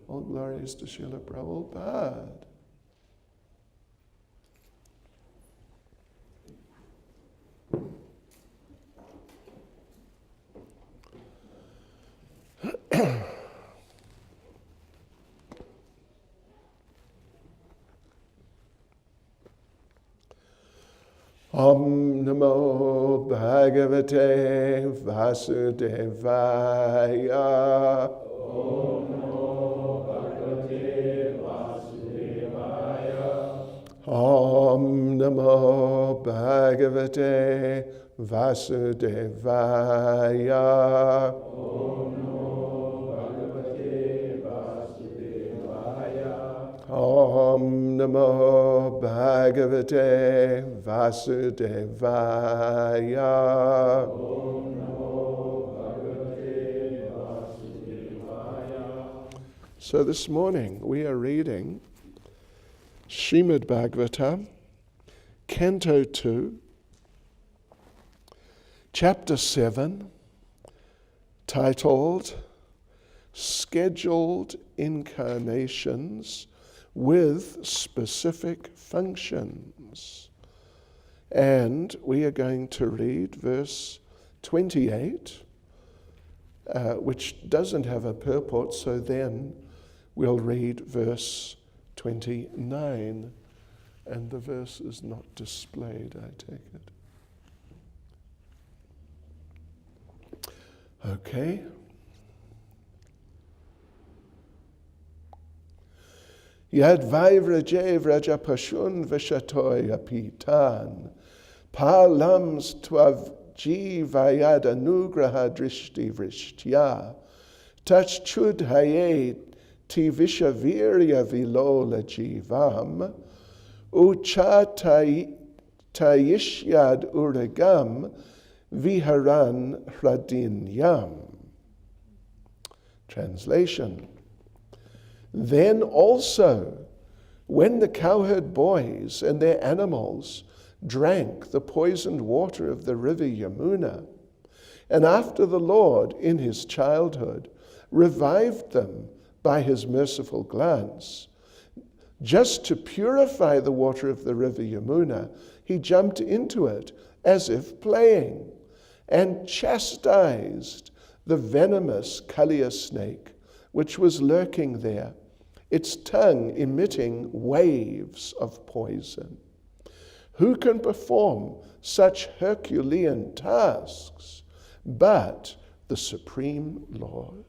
All glories to Srila Prabhupada. Om Namo Bhagavate Vasudevaya. Om Namo Bhagavate Vasudevaya. Om Namo Bhagavate Vasudevaya. Om Namo Bhagavate Vasudevaya. Om Namo Bhagavate Vasudevaya. Om Namo Bhagavate Vasudevaya. So this morning we are reading Srimad Bhagavatam, Canto 2, Chapter 7, titled Scheduled Incarnations with Specific Functions. And we are going to read verse 28, which doesn't have a purport, so then we'll read verse 29, and the verse is not displayed, I take it. Okay. Yad vaivraje vrajapashun vishatoya pitan palams tvav jivayad anugraha drishti vrishtya tachchud haye tivishavirya vilola jivam uchatayishyad uragam viharan hradinyam. Translation. Then also, when the cowherd boys and their animals drank the poisoned water of the river Yamuna, and after the Lord, in his childhood, revived them by his merciful glance, just to purify the water of the river Yamuna, he jumped into it as if playing, and chastised the venomous Kaliya snake, which was lurking there, its tongue emitting waves of poison. Who can perform such Herculean tasks but the Supreme Lord?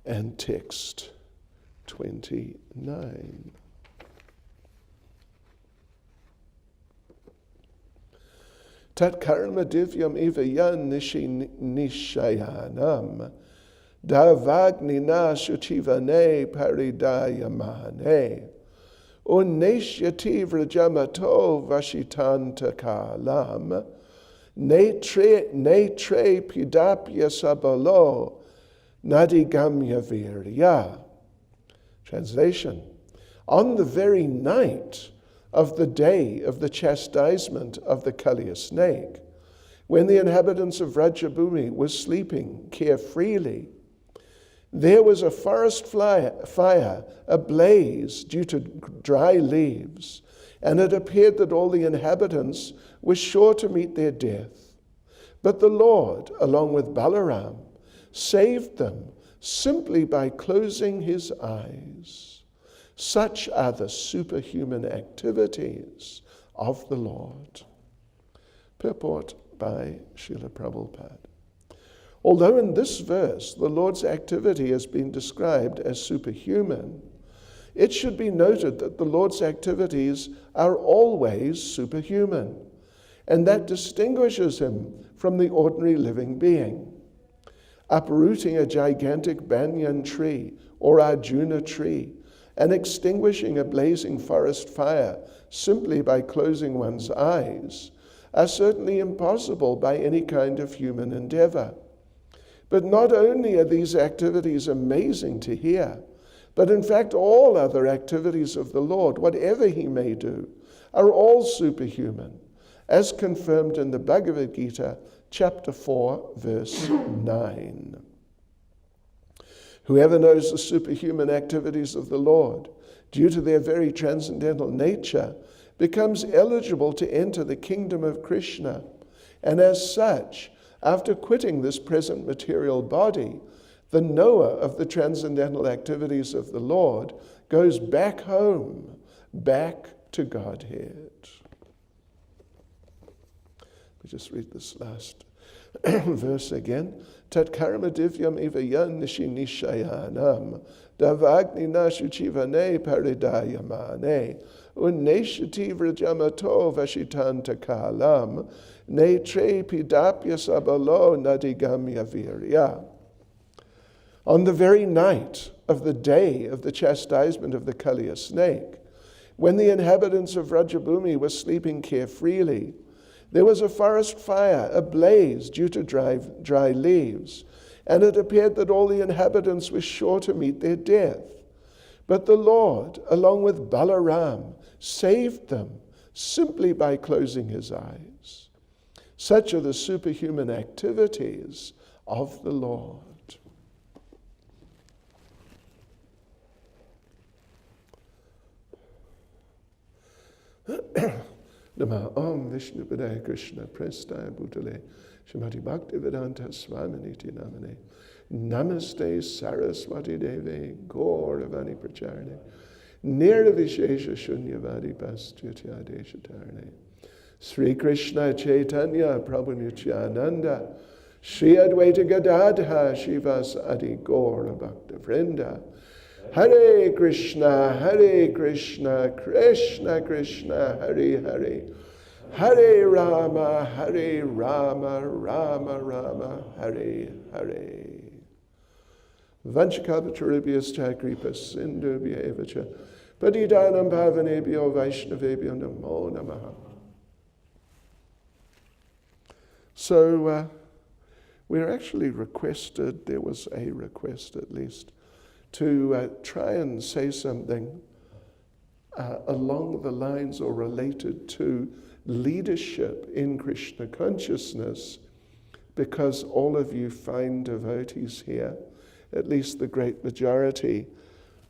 And text 29. Tat karma divyam ivayan nishayanam Davagnina shuchivane paridayamane Uneshyati vrajamato vashitanta kalam Netre pidapya sabalo nadigamya virya. Translation. On the very night of the day of the chastisement of the Kaliya snake, when the inhabitants of Rajabhumi were sleeping carefreely, there was a forest fire ablaze due to dry leaves, and it appeared that all the inhabitants were sure to meet their death. But the Lord, along with Balaram, saved them simply by closing his eyes. Such are the superhuman activities of the Lord. Purport by Srila Prabhupada. Although in this verse the Lord's activity has been described as superhuman, it should be noted that the Lord's activities are always superhuman, and that distinguishes him from the ordinary living being. Uprooting a gigantic banyan tree or Arjuna tree and extinguishing a blazing forest fire simply by closing one's eyes are certainly impossible by any kind of human endeavor. But not only are these activities amazing to hear, but in fact all other activities of the Lord, whatever he may do, are all superhuman, as confirmed in the Bhagavad Gita, chapter 4, verse 9. Whoever knows the superhuman activities of the Lord, due to their very transcendental nature, becomes eligible to enter the kingdom of Krishna. And as such, after quitting this present material body, the knower of the transcendental activities of the Lord goes back home, back to Godhead. We just read this last verse again. Tat karma divyam eva yan nishi nishayanam davagni nashu chivane paridayamane unneshati vrajamato vashitanta kalam netre pidapya sabalo nadigamya virya. On the very night of the day of the chastisement of the Kaliya snake, when the inhabitants of Vrajabhumi were sleeping carefreely, there was a forest fire ablaze due to dry leaves, and it appeared that all the inhabitants were sure to meet their death. But the Lord, along with Balaram, saved them simply by closing his eyes. Such are the superhuman activities of the Lord. Nama Om Vishnu Padaya Krishna Prestaya Bhutale Srimati Bhaktivedanta Swaminiti Namane Namaste Saraswati Deve Gauravani Pracharane Nirvishesha Shunyavadi Pastyatya Deshatarane Sri Krishna Chaitanya Prabhu Nityananda Shri Advaita Gadadha Shivas Adi Gaura Bhakta Vrinda Hare Krishna, Krishna Krishna, Hare Hare, Hare Rama, Rama Rama, Hare Hare. Vanchakalpatarubhyas Kripas Sindhubhya evacha Patidanam Bhavanebhyo Vaishnavebhyo Namo Namaha. So we're actually requested, there was a request at least, to try and say something along the lines or related to leadership in Krishna consciousness, because all of you fine devotees here, at least the great majority,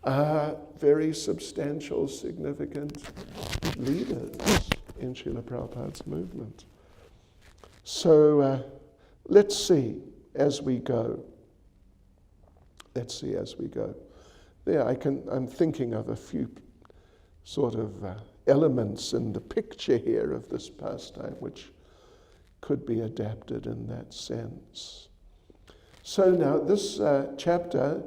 are very substantial, significant leaders in Srila Prabhupada's movement. So let's see as we go. There, I'm thinking of a few sort of elements in the picture here of this pastime which could be adapted in that sense. So now this chapter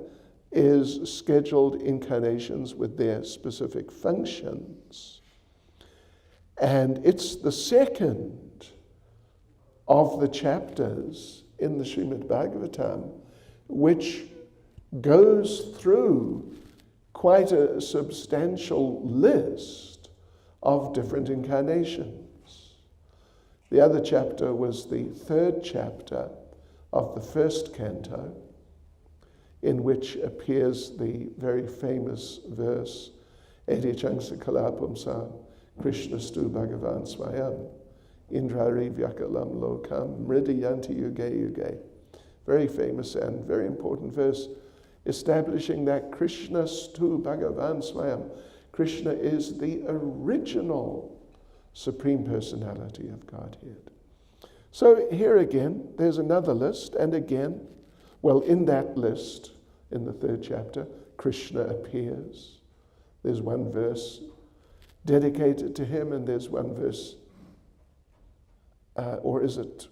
is scheduled incarnations with their specific functions. And it's the second of the chapters in the Srimad Bhagavatam which goes through quite a substantial list of different incarnations. The other chapter was the third chapter of the first canto, in which appears the very famous verse, Eti Changsa Kalapumsa Krishnastu Bhagavan Swayam Indrari Vyakalam Lokam Mridayanti Yuge Yuge. Very famous and very important verse, establishing that Krishna Stu Bhagavan Swayam. Krishna is the original Supreme Personality of Godhead. So here again, there's another list, and again, well, in that list, in the third chapter, Krishna appears. There's one verse dedicated to him, and there's one verse, or is it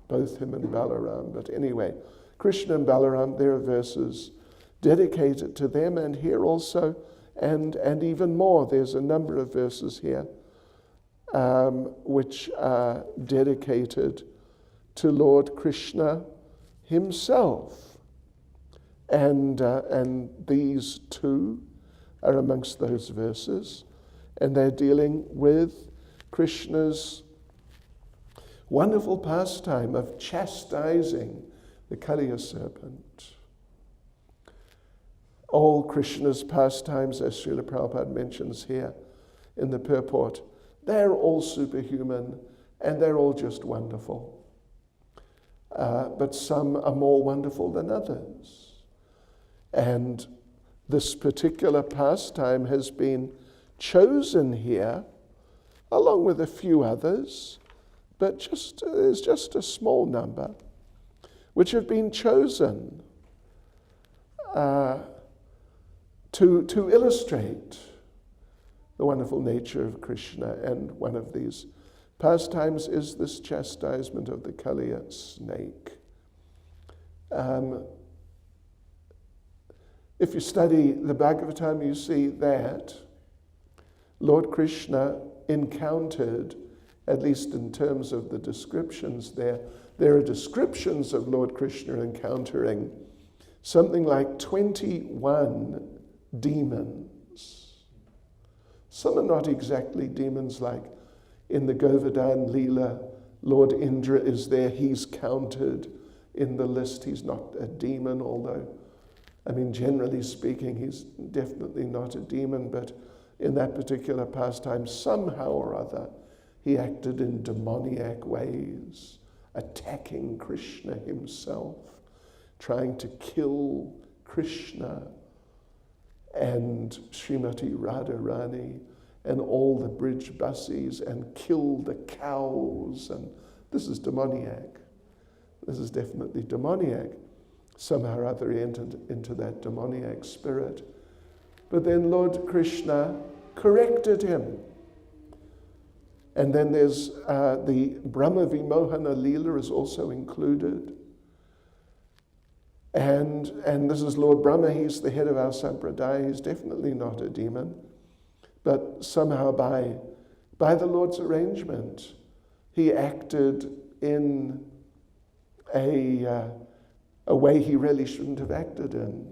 both him and Balaram? But anyway, Krishna and Balaram, there are verses dedicated to them, and here also, and even more. There's a number of verses here which are dedicated to Lord Krishna himself. And these two are amongst those verses, and they're dealing with Krishna's wonderful pastime of chastising the Kaliya serpent. All Krishna's pastimes, as Srila Prabhupada mentions here in the purport, they're all superhuman and they're all just wonderful. But some are more wonderful than others. And this particular pastime has been chosen here, along with a few others, but there's just a small number, which have been chosen to illustrate the wonderful nature of Krishna. And one of these pastimes is this chastisement of the Kaliya snake. If you study the Bhagavatam, you see that Lord Krishna encountered, at least in terms of the descriptions there are descriptions of Lord Krishna encountering something like 21 demons. Some are not exactly demons, like in the Govardhan Leela, Lord Indra is there, he's counted in the list. He's not a demon, although, generally speaking, he's definitely not a demon, but in that particular pastime, somehow or other, he acted in demoniac ways, attacking Krishna himself, trying to kill Krishna and Srimati Radharani and all the bridge buses, and kill the cows. And this is demoniac. This is definitely demoniac. Somehow or other he entered into that demoniac spirit. But then Lord Krishna corrected him. And then there's the Brahma Vimohana Leela is also included. And this is Lord Brahma, he's the head of our Sampradaya, he's definitely not a demon. But somehow by the Lord's arrangement, he acted in a way he really shouldn't have acted in.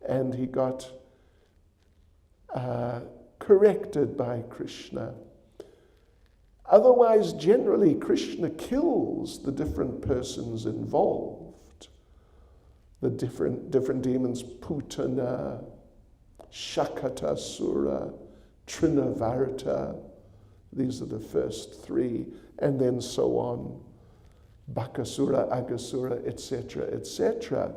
And he got corrected by Krishna. Otherwise, generally, Krishna kills the different persons involved. The different demons, Putana, Shakatasura, Trinavarta, these are the first three, and then so on. Bakasura, Agasura, etc., etc.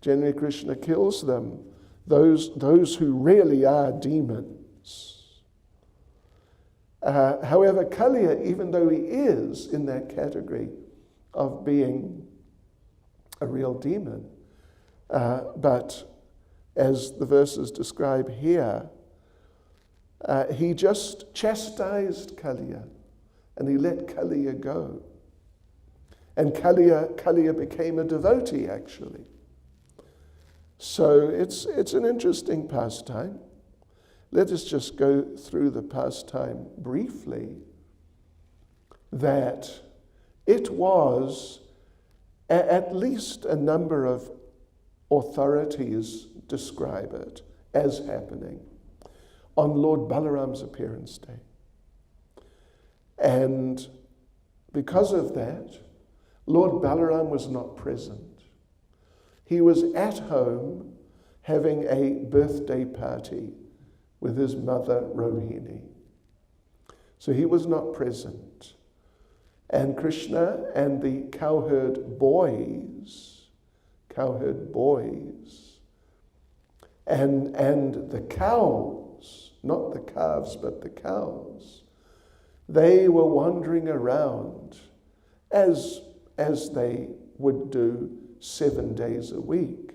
Generally, Krishna kills them, those who really are demons. However, Kaliya, even though he is in that category of being a real demon, but as the verses describe here, he just chastised Kaliya, and he let Kaliya go. And Kaliya became a devotee, actually. So it's an interesting pastime. Let us just go through the pastime briefly. That it was, at least a number of authorities describe it as happening on Lord Balaram's appearance day. And because of that, Lord Balaram was not present. He was at home having a birthday party with his mother Rohini. So he was not present. And Krishna and the cowherd boys, and the cows, not the calves, but the cows, they were wandering around as they would do 7 days a week.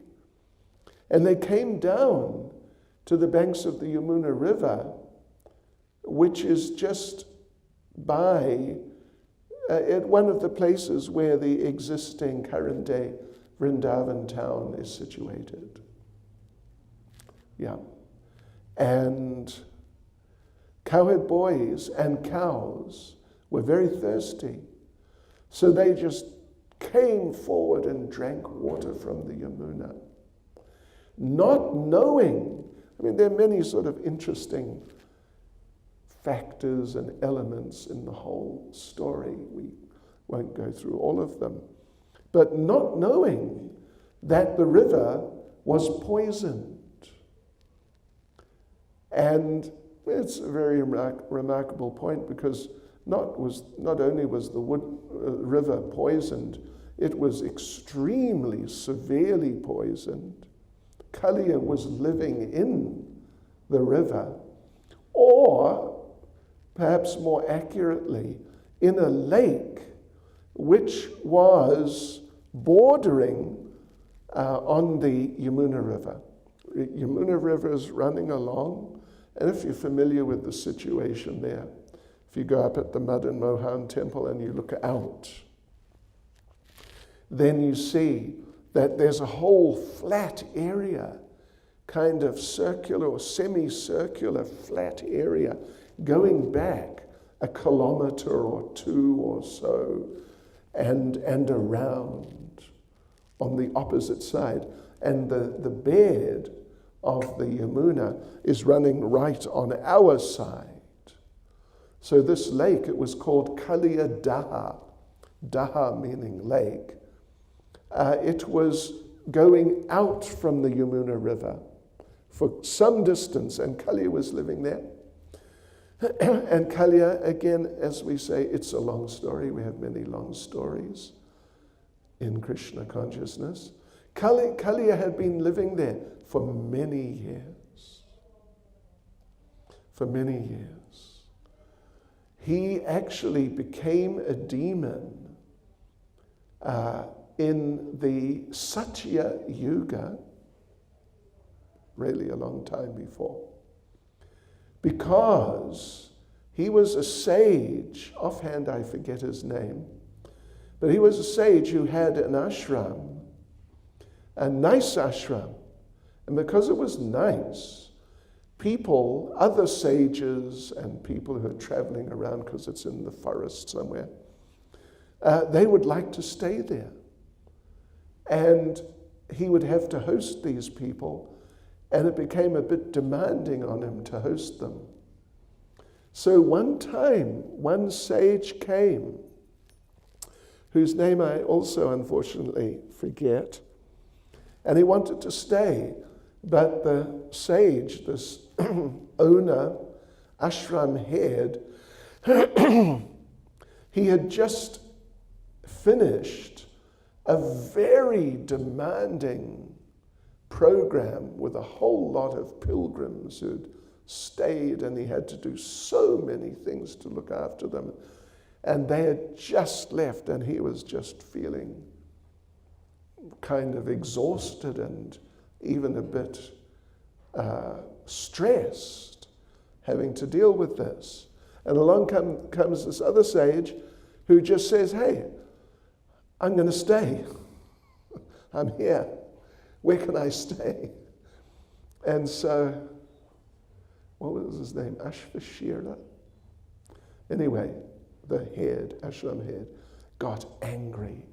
And they came down to the banks of the Yamuna River, which is just by at one of the places where the existing current day Vrindavan town is situated. Yeah. And cowherd boys and cows were very thirsty. So they just came forward and drank water from the Yamuna. Not knowing, there are many sort of interesting factors and elements in the whole story. We won't go through all of them. But not knowing that the river was poisoned. And it's a very remarkable point, because not only was the river poisoned, it was extremely severely poisoned. Kaliya was living in the river, or perhaps more accurately, in a lake which was bordering on the Yamuna River. Yamuna River is running along, and if you're familiar with the situation there, if you go up at the Madan Mohan temple and you look out, then you see that there's a whole flat area, kind of circular or semicircular flat area, going back a kilometer or two or so, and around on the opposite side. And the bed of the Yamuna is running right on our side. So this lake, it was called Kaliya Daha, Daha meaning lake. It was going out from the Yamuna River for some distance, and Kaliya was living there. And Kaliya, again, as we say, it's a long story. We have many long stories in Krishna consciousness. Kaliya had been living there for many years. For many years. He actually became a demon in the Satya Yuga, really a long time before, because he was a sage. Offhand, I forget his name, but he was a sage who had an ashram, a nice ashram. And because it was nice, people, other sages and people who are traveling around, because it's in the forest somewhere, they would like to stay there. And he would have to host these people, and it became a bit demanding on him to host them. So one time, one sage came, whose name I also unfortunately forget, and he wanted to stay. But the sage, this owner, ashram head, he had just finished a very demanding program with a whole lot of pilgrims who'd stayed, and he had to do so many things to look after them. And they had just left, and he was just feeling kind of exhausted and even a bit stressed, having to deal with this. And along comes this other sage who just says, "Hey, I'm going to stay. I'm here. Where can I stay?" And so, what was his name? Ashvashira? Anyway, the head, ashram head, got angry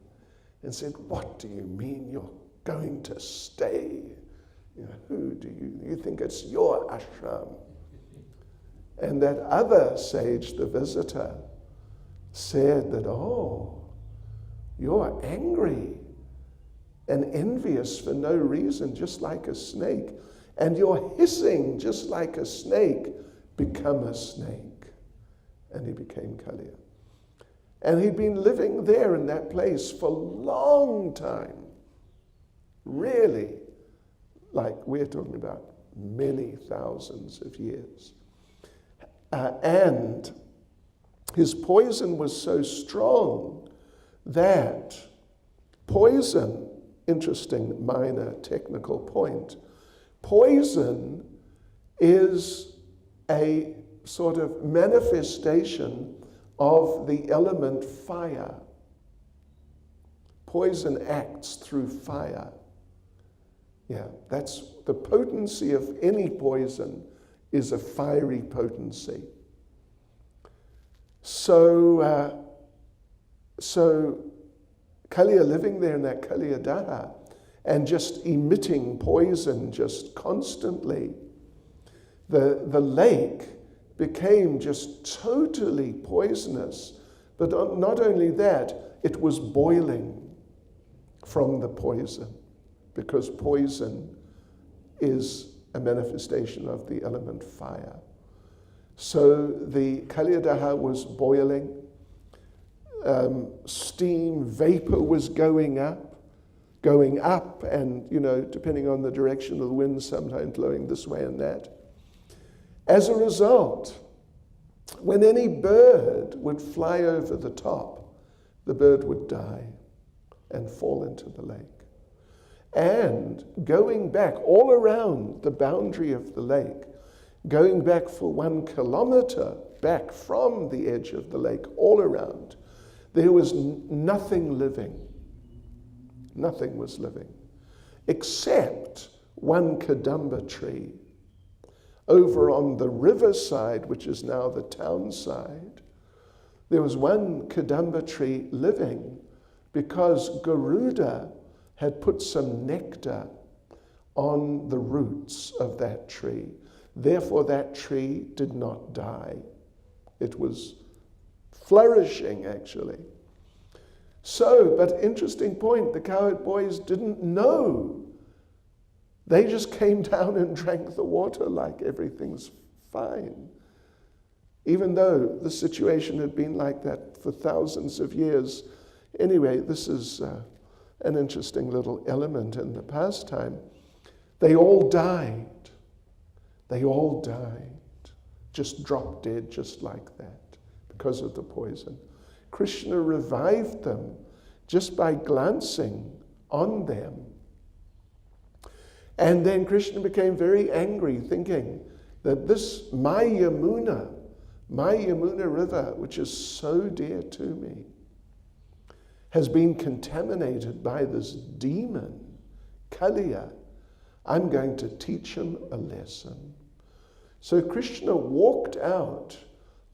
and said, "What do you mean you're going to stay? You know, who do you think it's your ashram?" And that other sage, the visitor, said that, "Oh, you're angry and envious for no reason, just like a snake. And you're hissing just like a snake. Become a snake." And he became Kaliya. And he'd been living there in that place for a long time. Really, like we're talking about many thousands of years. And his poison was so strong that poison, interesting minor technical point, poison is a sort of manifestation of the element fire. Poison acts through fire. Yeah, that's the potency of any poison, is a fiery potency. So Kaliya living there in that Kaliya Daha and just emitting poison just constantly, the lake became just totally poisonous. But not only that, it was boiling from the poison, because poison is a manifestation of the element fire. So the Kaliya Daha was boiling, steam, vapor was going up, going up and, depending on the direction of the wind, sometimes blowing this way and that. As a result, when any bird would fly over the top, the bird would die and fall into the lake. And going back all around the boundary of the lake, going back for 1 kilometer back from the edge of the lake, all around, there was nothing living. Nothing was living, except 1 kadamba tree. Over on the riverside, which is now the town side, there was 1 kadamba tree living because Garuda had put some nectar on the roots of that tree. Therefore, that tree did not die. It was flourishing, actually. So, but interesting point, the cowherd boys didn't know. They just came down and drank the water like everything's fine. Even though the situation had been like that for thousands of years. Anyway, this is an interesting little element in the pastime. They all died. They all died. Just dropped dead just like that because of the poison. Krishna revived them just by glancing on them. And then Krishna became very angry, thinking that this, my Yamuna river, which is so dear to me, has been contaminated by this demon, Kaliya. I'm going to teach him a lesson. So Krishna walked out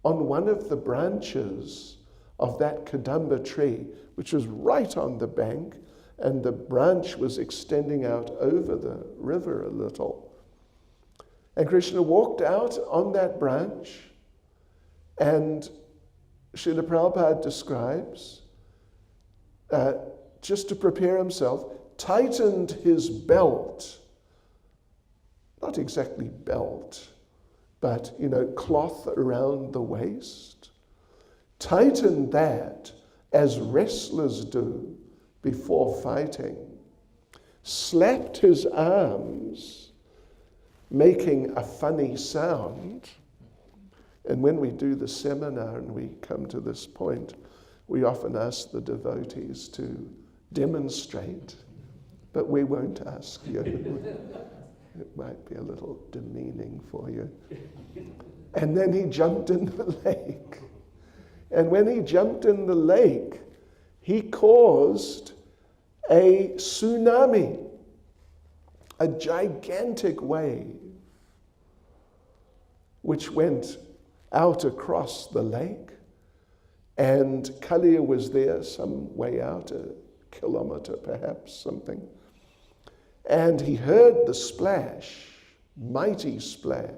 on one of the branches of that kadamba tree, which was right on the bank, and the branch was extending out over the river a little. And Krishna walked out on that branch, and Srila Prabhupada describes, just to prepare himself, tightened his belt, not exactly belt, but, cloth around the waist, tightened that as wrestlers do before fighting, slapped his arms, making a funny sound. And when we do the seminar and we come to this point, we often ask the devotees to demonstrate, but we won't ask you. It might be a little demeaning for you. And then he jumped in the lake. And when he jumped in the lake, he caused a tsunami, a gigantic wave, which went out across the lake. And Kaliya was there some way out, 1 kilometer perhaps, something. And he heard the splash, mighty splash.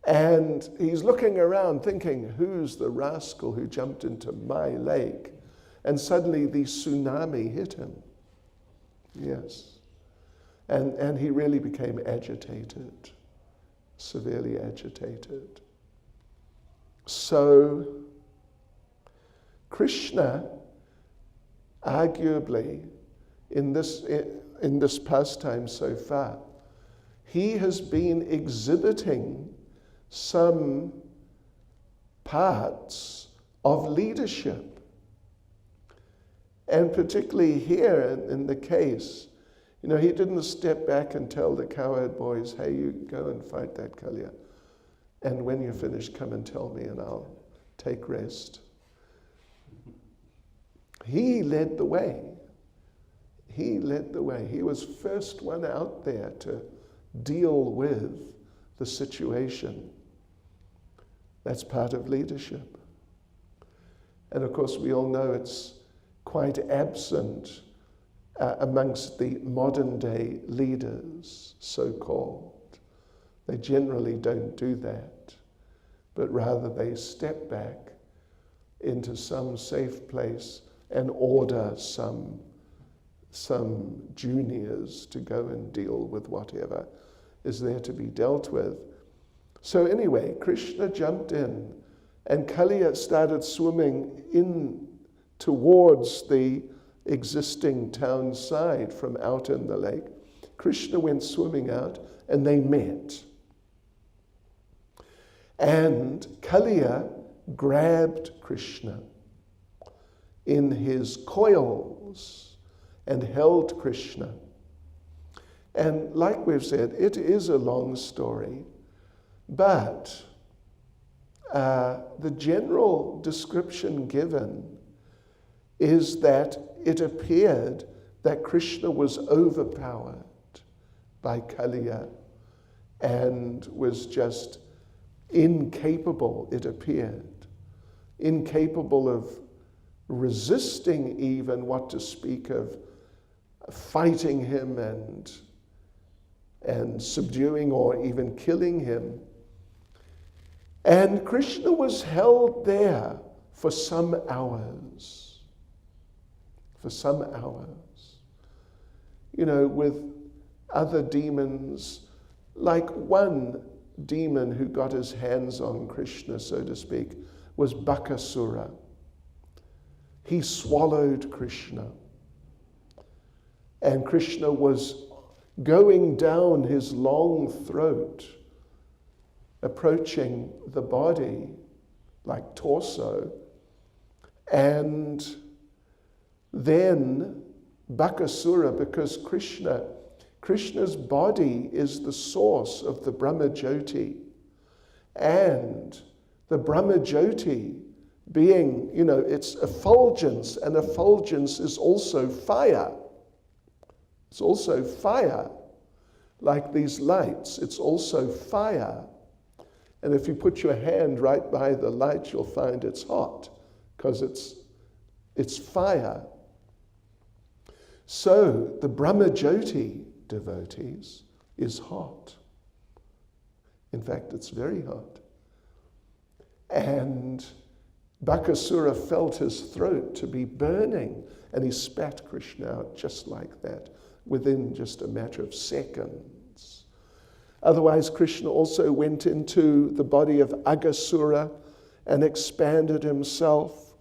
And he's looking around thinking, who's the rascal who jumped into my lake? And suddenly the tsunami hit him. Yes. And he really became agitated, severely agitated. So Krishna, arguably, in this pastime so far, he has been exhibiting some parts of leadership. And particularly here in the case, he didn't step back and tell the cowherd boys, hey, you go and fight that Kaliya. And when you're finished, come and tell me and I'll take rest. He led the way. He led the way. He was first one out there to deal with the situation. That's part of leadership. And of course, we all know it's quite absent amongst the modern day leaders, so-called. They generally don't do that, but rather they step back into some safe place and order some juniors to go and deal with whatever is there to be dealt with. So anyway, Krishna jumped in, and Kaliya started swimming in towards the existing town side from out in the lake. Krishna went swimming out and they met. And Kaliya grabbed Krishna in his coils and held Krishna. And like we've said, it is a long story, but the general description given is that it appeared that Krishna was overpowered by Kaliya and was just incapable, it appeared, incapable of resisting even, what to speak of fighting him and subduing or even killing him. And Krishna was held there for some hours. For some hours. You know, with other demons, like one demon who got his hands on Krishna, so to speak, was Bakasura. He swallowed Krishna. And Krishna was going down his long throat, approaching the body like torso. And then Bakasura, because Krishna's body is the source of the Brahma Jyoti. And the Brahma Jyoti being, you know, it's effulgence, and effulgence is also fire. It's also fire. Like these lights, it's also fire. And if you put your hand right by the light, you'll find it's hot, because it's fire. So the Brahma Jyoti, devotees, is hot. In fact, it's very hot. And Bakasura felt his throat to be burning, and he spat Krishna out just like that, within just a matter of seconds. Otherwise, Krishna also went into the body of Aghasura and expanded himself.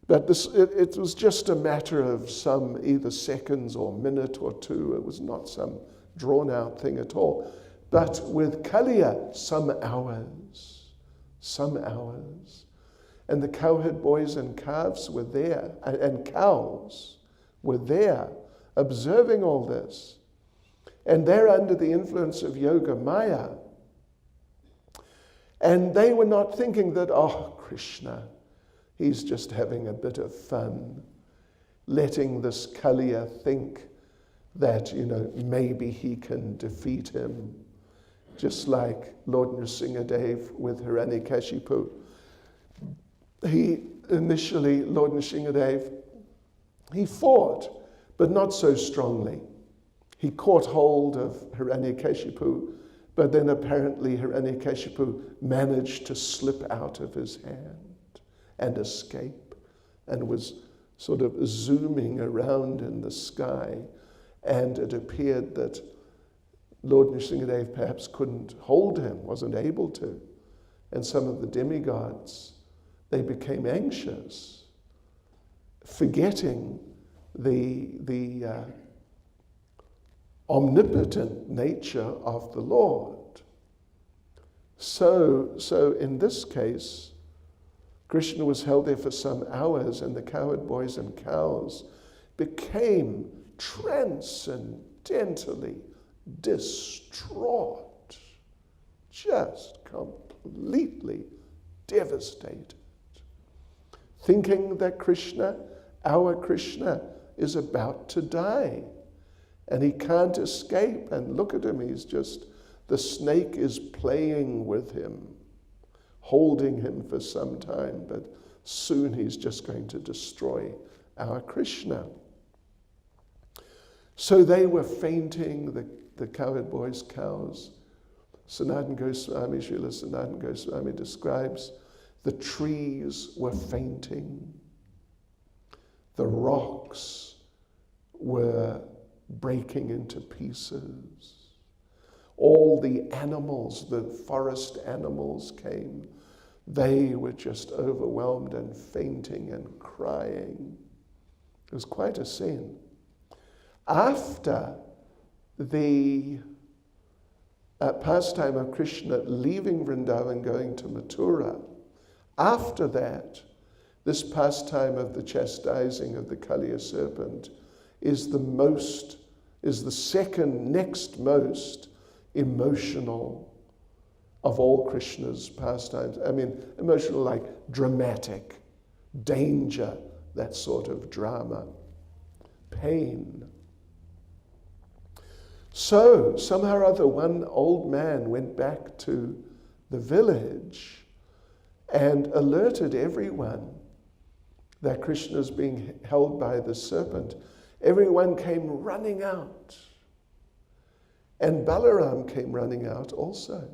But it was just a matter of some either seconds or minute or two. It was not some drawn-out thing at all. But with Kaliya, some hours. And the cowherd boys and calves were there, and cows were there, observing all this. And they're under the influence of Yoga Maya. And they were not thinking that, oh, Krishna, he's just having a bit of fun, letting this Kaliya think that, you know, maybe he can defeat him. Just like Lord Nrsingadev with Hiranyakashipu. Lord Nrsingadev, he fought, but not so strongly. He caught hold of Hiranyakashipu, but then apparently Hiranyakashipu managed to slip out of his hand and escape, and was sort of zooming around in the sky. And it appeared that Lord Nrsingadev perhaps couldn't hold him, wasn't able to. And some of the demigods, they became anxious, forgetting the omnipotent nature of the Lord. So in this case, Krishna was held there for some hours, and the cowherd boys and cows became transcendentally distraught, just completely devastated, thinking that Krishna, our Krishna, is about to die and he can't escape. And look at him, the snake is playing with him, holding him for some time, but soon he's just going to destroy our Krishna. So they were fainting, the cowherd boys, cows. Srila Sanatana Goswami describes the trees were fainting. The rocks were breaking into pieces. All the animals, the forest animals came. They were just overwhelmed and fainting and crying. It was quite a scene. After the pastime of Krishna leaving Vrindavan, going to Mathura, after that, this pastime of the chastising of the Kaliya serpent is the second next most emotional of all Krishna's pastimes. I mean, emotional like dramatic, danger, that sort of drama, pain. So, somehow or other, one old man went back to the village and alerted everyone that Krishna is being held by the serpent. Everyone came running out. And Balaram came running out also.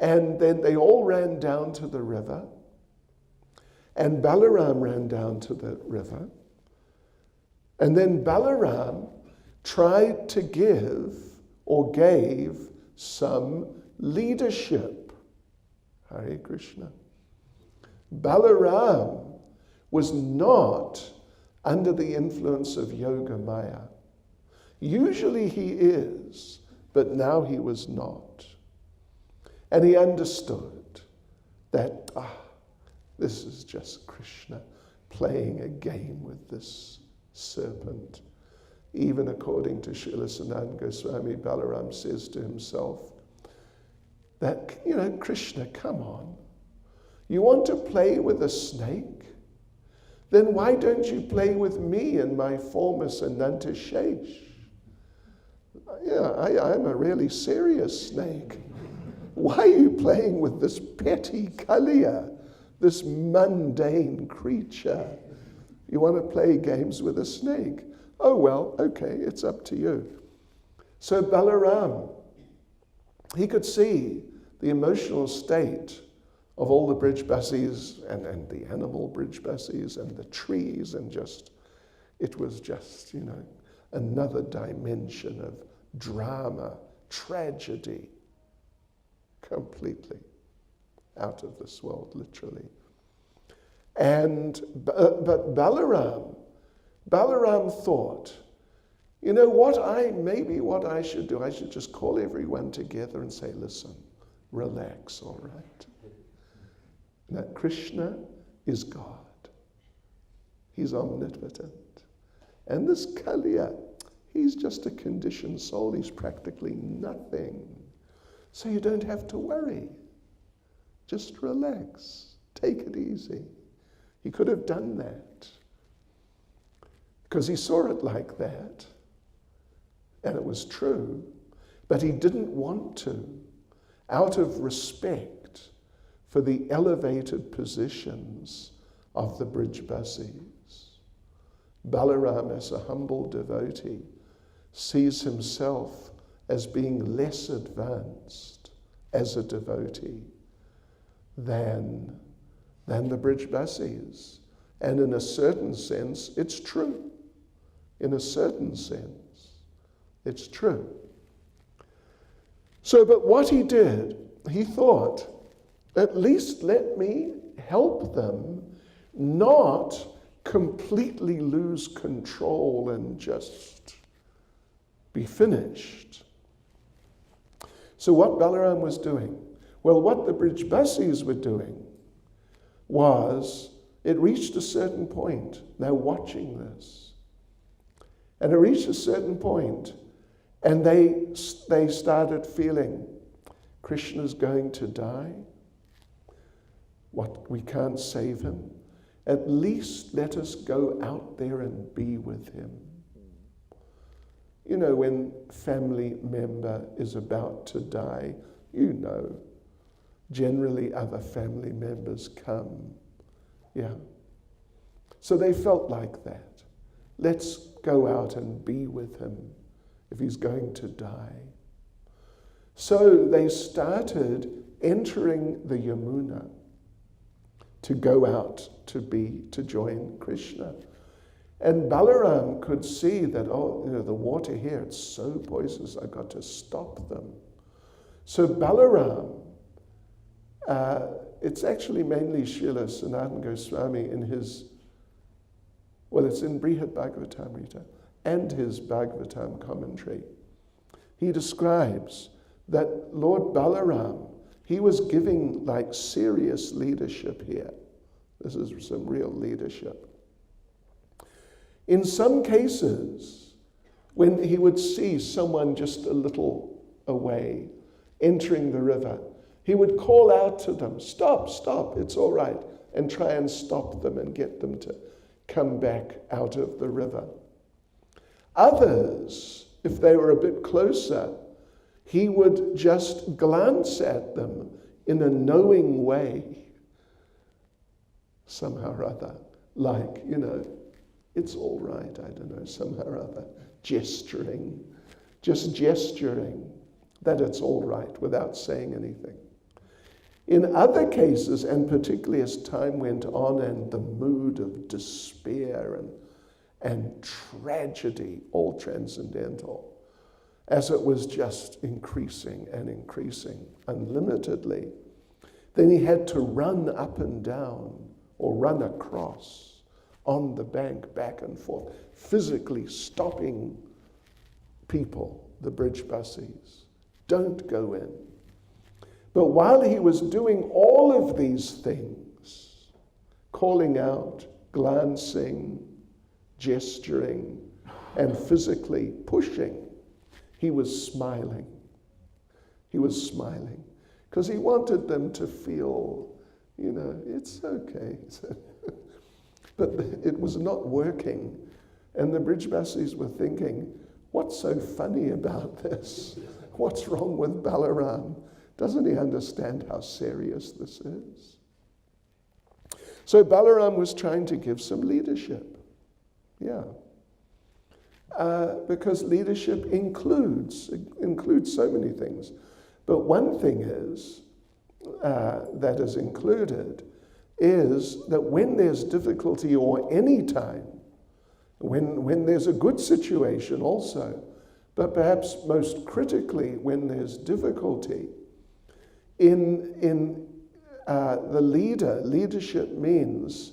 And then they all ran down to the river. And Balaram ran down to the river. And then Balaram tried to give or gave some leadership. Hare Krishna. Balaram was not under the influence of Yoga Maya. Usually he is, but now he was not. And he understood that, this is just Krishna playing a game with this serpent. Even according to Srila Sanatana Goswami, Balaram says to himself that, Krishna, come on. You want to play with a snake? Then why don't you play with me in my form as Ananta Shesh? I'm a really serious snake. Why are you playing with this petty Kaliya, this mundane creature? You want to play games with a snake? Oh, well, okay, it's up to you. So Balaram, he could see the emotional state of all the Brijbasis and the animal Brijbasis and the trees, and it was just, another dimension of drama, tragedy, completely out of this world, literally. But Balaram thought, what I should do, I should just call everyone together and say, listen, relax, all right? That Krishna is God. He's omnipotent. And this Kaliya, he's just a conditioned soul. He's practically nothing. So you don't have to worry. Just relax. Take it easy. He could have done that because he saw it like that. And it was true. But he didn't want to, out of respect for the elevated positions of the Brijbasis. Balaram, as a humble devotee, sees himself as being less advanced as a devotee than the Brijbasis. And in a certain sense, it's true. In a certain sense, it's true. So, but what he did, he thought, at least let me help them not completely lose control and just be finished. So what Balaram was doing? Well, what the Brijbasis were doing was, it reached a certain point. Now watching this. And it reached a certain point, and they started feeling, Krishna's going to die. We can't save him. At least let us go out there and be with him. When family member is about to die, generally other family members come. Yeah. So they felt like that. Let's go out and be with him if he's going to die. So they started entering the Yamuna to go out to join Krishna. And Balaram could see that, the water here, it's so poisonous, I've got to stop them. So Balaram, it's actually mainly Srila Sanatana Goswami in his Well, it's in Brihad Bhagavatamrita and his Bhagavatam commentary. He describes that Lord Balaram, he was giving like serious leadership here. This is some real leadership. In some cases, when he would see someone just a little away entering the river, he would call out to them, "Stop, stop, it's all right," and try and stop them and get them to come back out of the river. Others, if they were a bit closer, he would just glance at them in a knowing way, somehow or other, like, it's all right, I don't know, somehow or other, gesturing that it's all right without saying anything. In other cases, and particularly as time went on and the mood of despair and tragedy, all transcendental, as it was just increasing and increasing unlimitedly, then he had to run up and down or run across on the bank back and forth, physically stopping people, the bridge buses. Don't go in. But while he was doing all of these things, calling out, glancing, gesturing, and physically pushing, he was smiling. He was smiling because he wanted them to feel, it's okay. But it was not working. And the bridge buses were thinking, what's so funny about this? What's wrong with Balaram? Doesn't he understand how serious this is? So Balaram was trying to give some leadership. Yeah. Because leadership includes so many things. But one thing is, that is included, is that when there's difficulty or any time, when there's a good situation also, but perhaps most critically when there's difficulty, in the leadership means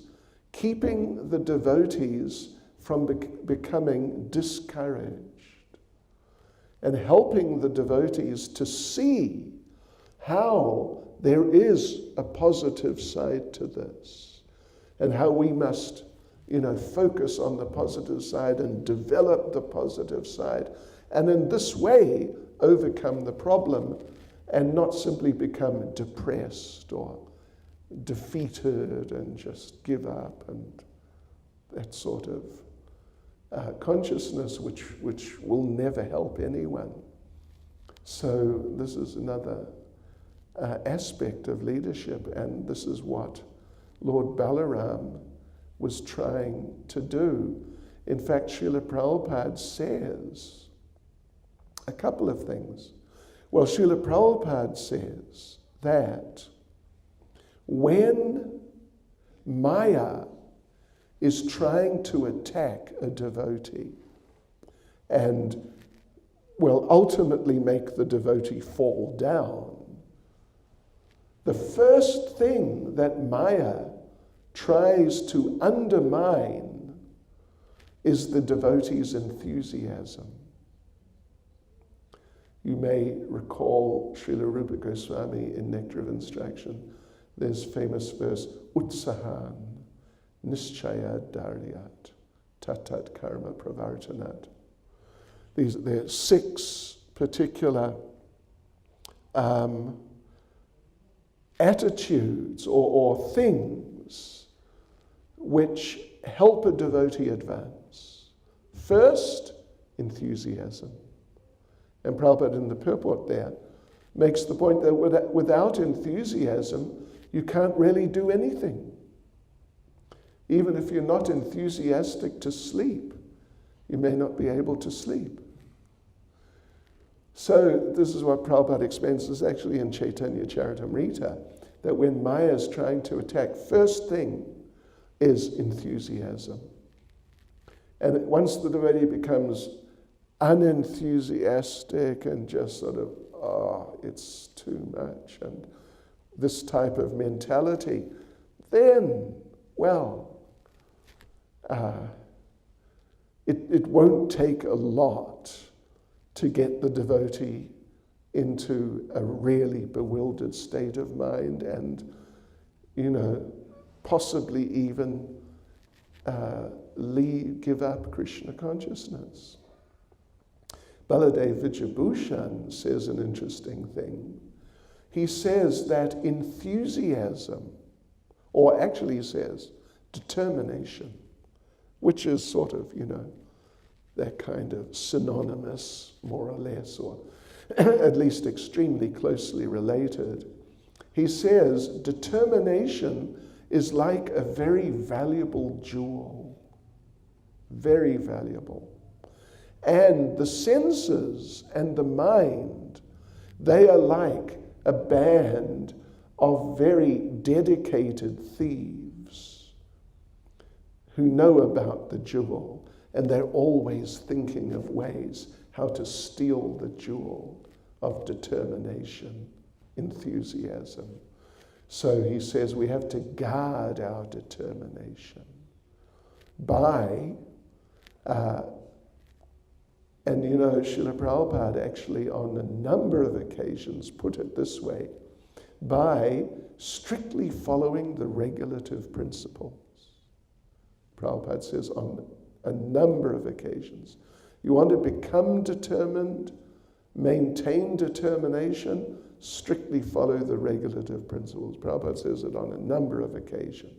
keeping the devotees from becoming discouraged and helping the devotees to see how there is a positive side to this and how we must, focus on the positive side and develop the positive side, and in this way overcome the problem and not simply become depressed or defeated and just give up and that sort of consciousness which will never help anyone. So this is another aspect of leadership, and this is what Lord Balaram was trying to do. In fact, Srila Prabhupada says a couple of things. Well, Srila Prabhupada says that when Maya is trying to attack a devotee and will ultimately make the devotee fall down, the first thing that Maya tries to undermine is the devotee's enthusiasm. You may recall Srila Rupa Goswami in Nectar of Instruction. There's famous verse, Utsahan, Nischaya Daryat, Tatat Karma Pravartanat. There are 6 particular attitudes or things which help a devotee advance. First, enthusiasm. And Prabhupada in the purport there makes the point that without enthusiasm, you can't really do anything. Even if you're not enthusiastic to sleep, you may not be able to sleep. So this is what Prabhupada explains. This is actually in Chaitanya Charitamrita, that when Maya is trying to attack, first thing is enthusiasm. And once the devotee becomes unenthusiastic and just sort of, it's too much, and this type of mentality, then, it won't take a lot to get the devotee into a really bewildered state of mind and, possibly even give up Krishna consciousness. Baladev Vijayabhushan says an interesting thing. He says that enthusiasm, or actually he says determination, which is sort of, that kind of synonymous, more or less, or at least extremely closely related. He says determination is like a very valuable jewel, very valuable. And the senses and the mind, they are like a band of very dedicated thieves who know about the jewel, and they're always thinking of ways how to steal the jewel of determination, enthusiasm. So he says we have to guard our determination by, and Srila Prabhupada actually on a number of occasions put it this way, by strictly following the regulative principles. Prabhupada says on a number of occasions, you want to become determined, maintain determination, strictly follow the regulative principles. Prabhupada says it on a number of occasions.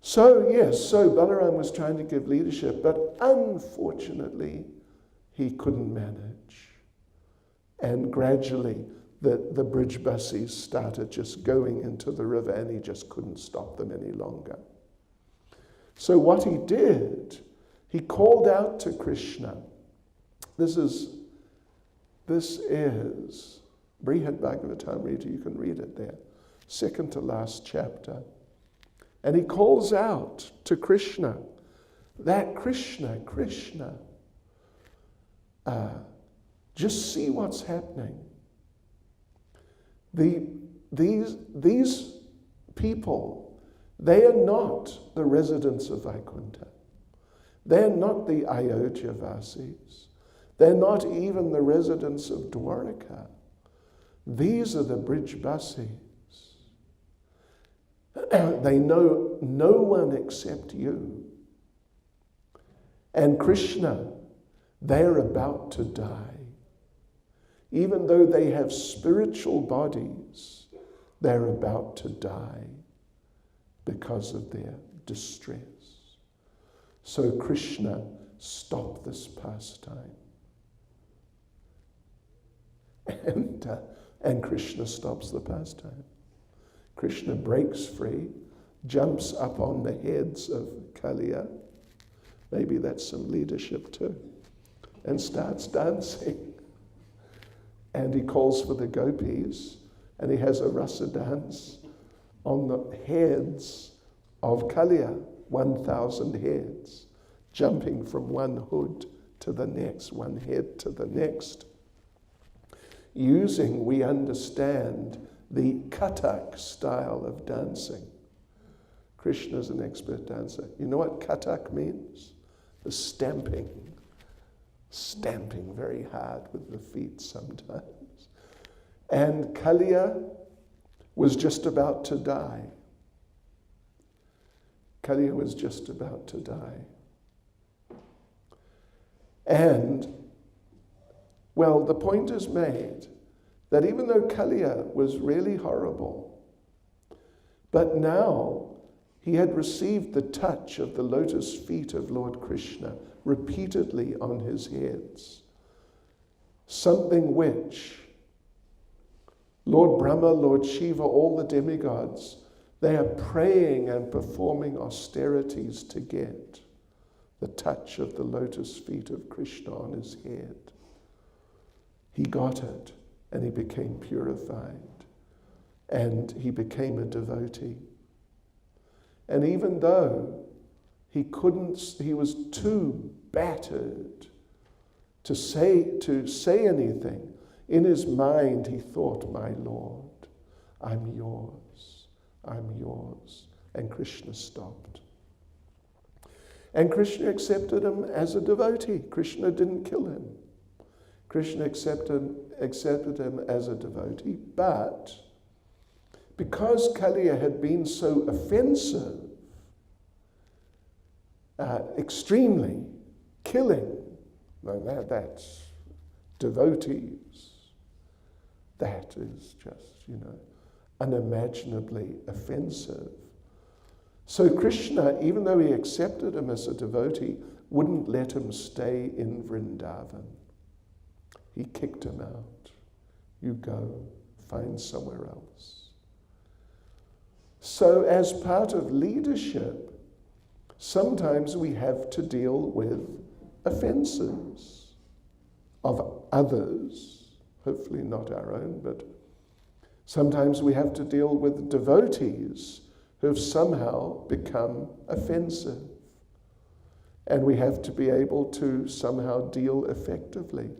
So Balaram was trying to give leadership, but unfortunately he couldn't manage. And gradually the Brijbasis started just going into the river, and he just couldn't stop them any longer. So what he did, he called out to Krishna. This is Brihad Bhagavatamrita, you can read it there, second to last chapter. And he calls out to Krishna, that Krishna, just see what's happening. These people, they are not the residents of Vaikuntha. They're not the Ayodhyavasis. They're not even the residents of Dwaraka. These are the Brijbasis. They know no one except you. And Krishna, they're about to die. Even though they have spiritual bodies, they're about to die because of their distress. So Krishna, stop this pastime. And Krishna stops the pastime. Krishna breaks free, jumps up on the heads of Kaliya, maybe that's some leadership too, and starts dancing. And he calls for the gopis, and he has a rasa dance on the heads of Kaliya, 1,000 heads, jumping from one hood to the next, one head to the next. Using, we understand, the Kathak style of dancing. Krishna's an expert dancer. You know what Kathak means? The stamping very hard with the feet sometimes. And Kaliya was just about to die. Kaliya was just about to die. And, well, the point is made that even though Kaliya was really horrible, but now he had received the touch of the lotus feet of Lord Krishna repeatedly on his heads, something which Lord Brahma, Lord Shiva, all the demigods, they are praying and performing austerities to get the touch of the lotus feet of Krishna on his head. He got it, and he became purified, and he became a devotee. And even though he was too battered to say anything, in his mind he thought, my Lord, I'm yours, I'm yours. And Krishna stopped. And Krishna accepted him as a devotee. Krishna didn't kill him. Krishna accepted him as a devotee, but because Kaliya had been so offensive, extremely killing, that's devotees. That is just, unimaginably offensive. So Krishna, even though he accepted him as a devotee, wouldn't let him stay in Vrindavan. He kicked him out. You go, find somewhere else. So as part of leadership, sometimes we have to deal with offenses of others, hopefully not our own, but sometimes we have to deal with devotees who have somehow become offensive. And we have to be able to somehow deal effectively.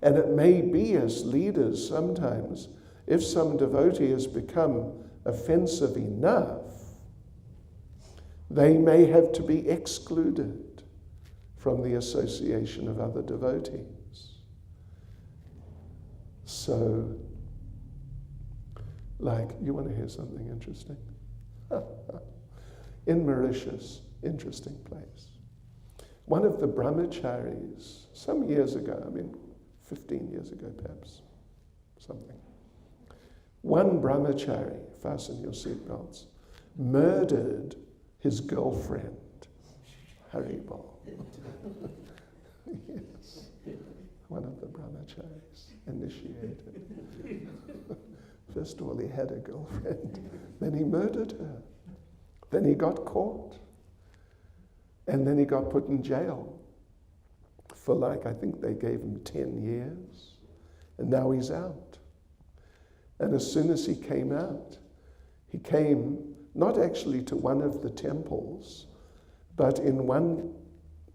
And it may be as leaders sometimes, if some devotee has become offensive enough, they may have to be excluded from the association of other devotees. So, you want to hear something interesting? In Mauritius, interesting place. One of the brahmacharis, some years ago, 15 years ago perhaps, something. One brahmachari, fasten your seatbelts, murdered his girlfriend, Haribol. Yes, one of the brahmacharis initiated. First of all, he had a girlfriend, then he murdered her, then he got caught, and then he got put in jail for I think they gave him 10 years, and now he's out. And as soon as he came out, he came not actually to one of the temples, but in one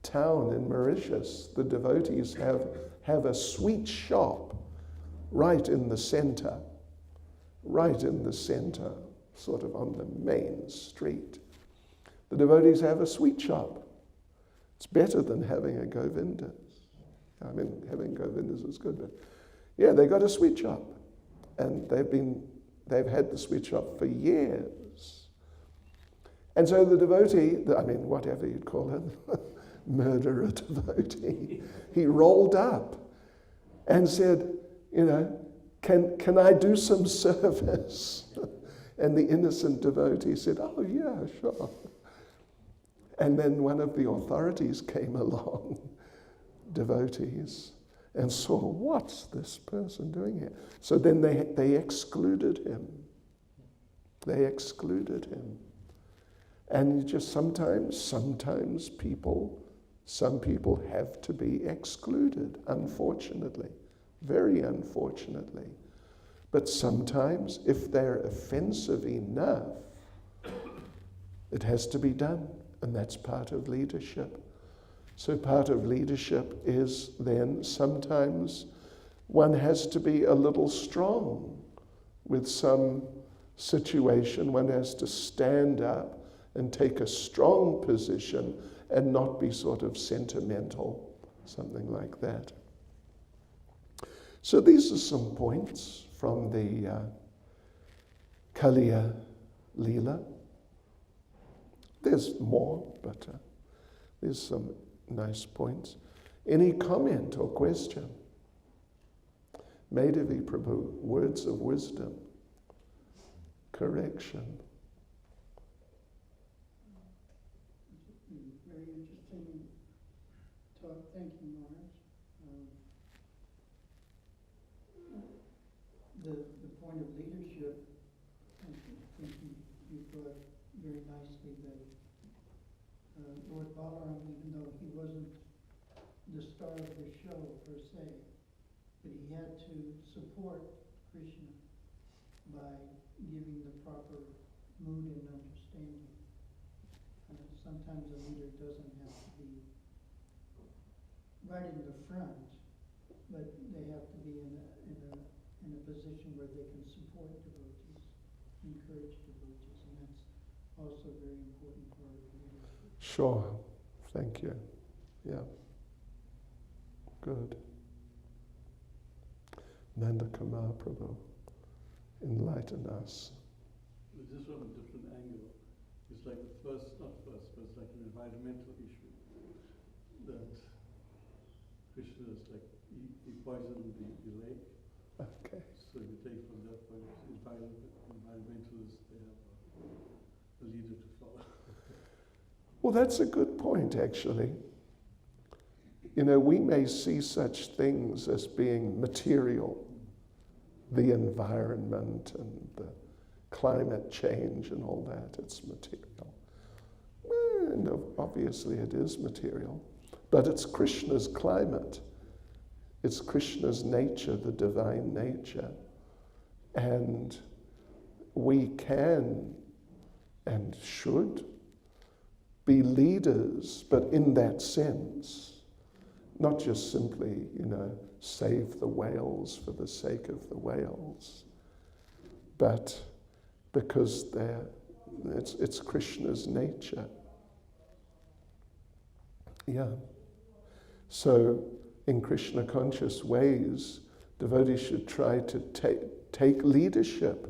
town in Mauritius, the devotees have a sweet shop right in the center, sort of on the main street. The devotees have a sweet shop. It's better than having a Govindas. Having Govindas is good, but yeah, they got a sweet shop. And they've had the sweet shop for years. And so the devotee, whatever you'd call him, murderer devotee, he rolled up and said, can I do some service? And the innocent devotee said, oh yeah, sure. And then one of the authorities came along, devotees, and saw, what's this person doing here? So then they excluded him. And just sometimes some people have to be excluded, unfortunately, very unfortunately. But sometimes, if they're offensive enough, it has to be done, and that's part of leadership. So part of leadership is then sometimes one has to be a little strong with some situation. One has to stand up and take a strong position and not be sort of sentimental, something like that. So these are some points from the Kaliya Leela. There's more, but there's some nice points. Any comment or question? Madhavi Prabhu, words of wisdom, correction. Very interesting talk. Thank you, Maharaj. The point of leadership, I think you brought very nicely that Lord Balaram, even though he wasn't the star of the show per se, but he had to support Krishna by giving the proper mood and understanding. Sometimes a leader doesn't have to be right in the front, but they have to be in a position where they can support devotees, encourage devotees, and that's also a very important part of leadership. Sure. Thank you. Yeah. Good. Nanda Kumar Prabhu, enlighten us. Just from a different angle, it's like but it's like an environmental issue. That Krishna is like, he poisoned the lake. Okay. So you take from that point, environmentalists, they have a leader to follow. Well, that's a good point, actually. You know, we may see such things as being material, the environment and the climate change and all that, it's material. And obviously it is material, but it's Krishna's climate. It's Krishna's nature, the divine nature. And we can and should be leaders, but in that sense, not just simply, save the whales for the sake of the whales, but because it's Krishna's nature. Yeah. So in Krishna conscious ways, devotees should try to take leadership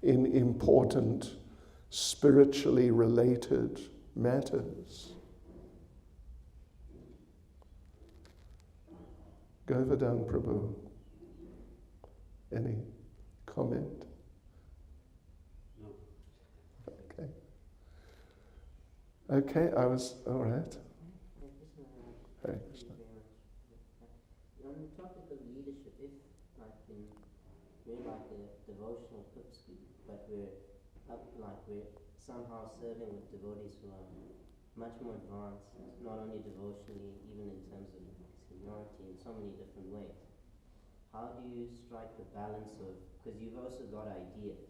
in important spiritually related matters. Govardhan Prabhu, any comment? No. Okay. Okay, all right. Hare Krishna. On the topic of leadership, if we're like a devotional pipsqueak, but we're somehow serving with devotees who are much more advanced, not only devotionally, even in terms of seniority in so many different ways. How do you strike the balance of, because you've also got ideas,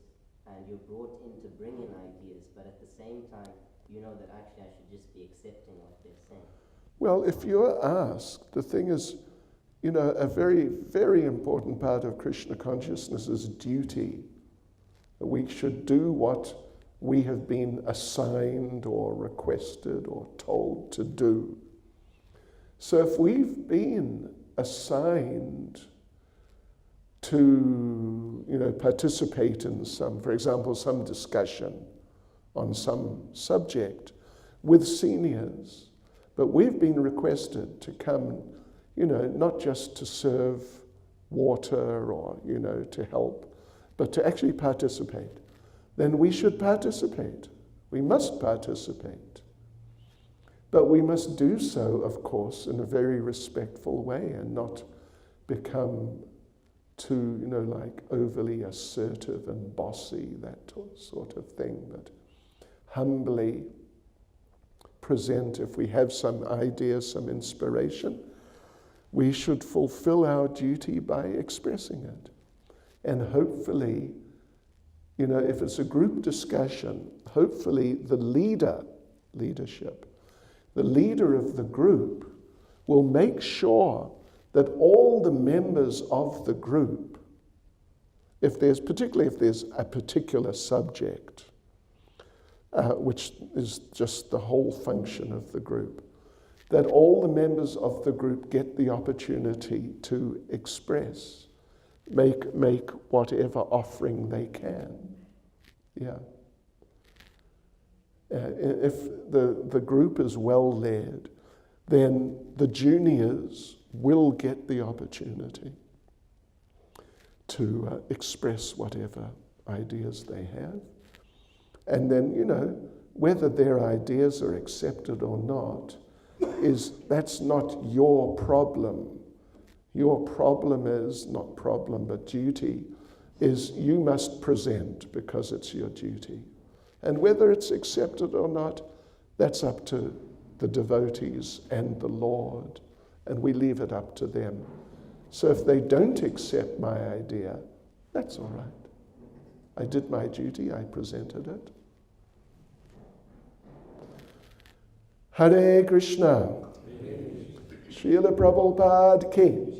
and you're brought in to bring in ideas, but at the same time, you know that actually I should just be accepting what they're saying. Well, if you're asked, the thing is, a very, very important part of Krishna consciousness is duty. We should do what we have been assigned or requested or told to do. So if we've been assigned to, participate in for example, some discussion on some subject with seniors, but we've been requested to come, not just to serve water or, to help, but to actually participate, then we should participate. We must participate. But we must do so, of course, in a very respectful way and not become too, overly assertive and bossy, that sort of thing, but humbly present. If we have some idea, some inspiration, we should fulfill our duty by expressing it. And hopefully, if it's a group discussion, hopefully the leadership, the leader of the group will make sure that all the members of the group, particularly if there's a particular subject, which is just the whole function of the group, that all the members of the group get the opportunity to express, make whatever offering they can. Yeah. If the group is well led, then the juniors will get the opportunity to express whatever ideas they have. And then, whether their ideas are accepted or not, that's not your problem. Your problem is, not problem, but duty, is you must present because it's your duty. And whether it's accepted or not, that's up to the devotees and the Lord, and we leave it up to them. So if they don't accept my idea, that's all right. I did my duty, I presented it. Hare Krishna. Srila Prabhupada ki.